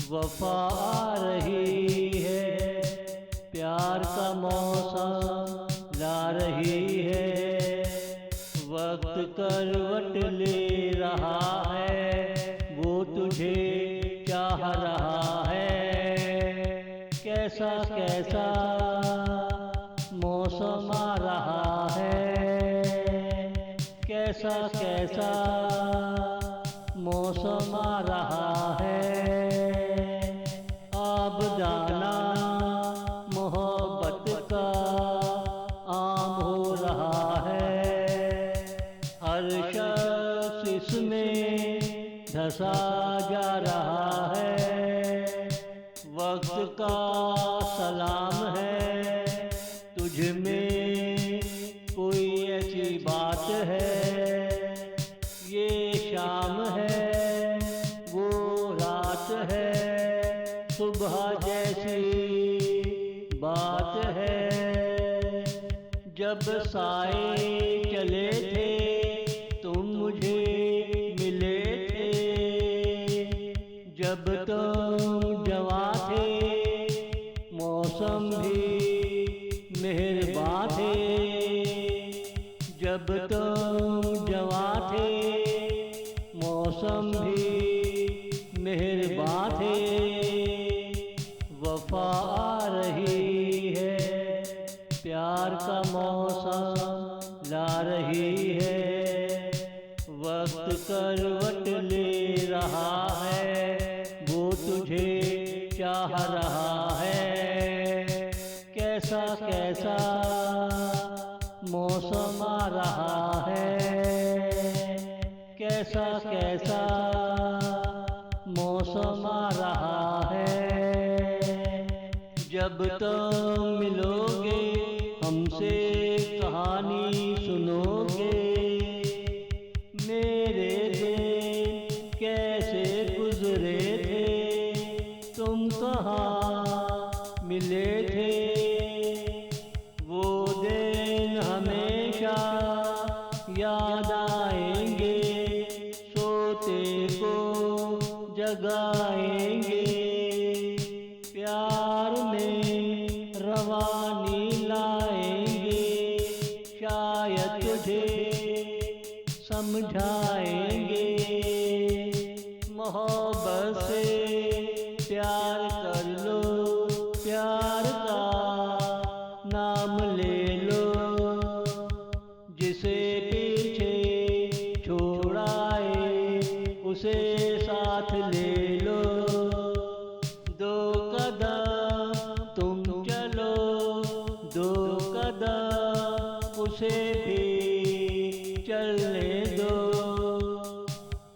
वफा आ रही है, प्यार का मौसम ला रही है। वक्त करवट ले रहा है, वो तुझे चाह रहा है। कैसा कैसा मौसम आ रहा है, कैसा कैसा मौसम आ रहा है। अब जाना मोहब्बत का आम हो रहा है। हर शख्स इसमें धंसा जा रहा है। वक्त का सलाम है, तुझ में कोई ऐसी बात है। ये शाम है, वो रात है, सुबह जैसी बात है। जब साए चले थे तुम मुझे मिले थे, जब तुम जवां थे मौसम भी मेहरबान थे। जब तुम जवां थे मौसम भी मेहरबान थे। वफा आ रही है, प्यार का मौसम ला रही है। वक्त करवट ले रहा है, वो तुझे चाह रहा है। कैसा कैसा मौसम आ रहा है, कैसा कैसा मौसम आ रहा है। जब तुम मिलोगे हमसे कहानी सुनोगे, मेरे दिन कैसे गुजरे थे, तुम कहाँ मिले थे। वो दिन हमेशा याद आएंगे, सोते को जगाएंगे। प्यार में रवानी लाएंगे, शायद तुझे समझाएंगे। मोहब्बत से प्यार कर लो, प्यार का नाम ले लो। जिसे पीछे छोड़ाए उसे साथ ले लो। दो कदम तुम चलो, दो कदम उसे भी चलने दो।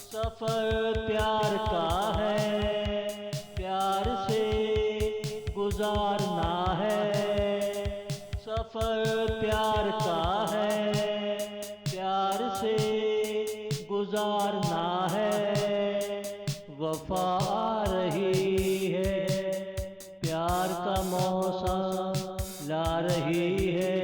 सफर प्यार का है, प्यार से गुजारना है। सफर प्यार का है, प्यार से गुजारना है। वफा आ रही है, प्यार का मौसम ला रही है।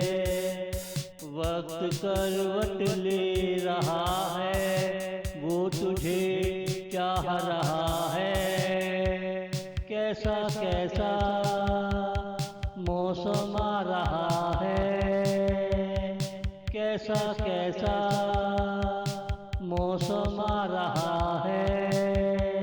वक्त करवट ले रहा है, वो तुझे चाह रहा है। कैसा कैसा मौसम आ रहा है, कैसा कैसा मौसम आ रहा है।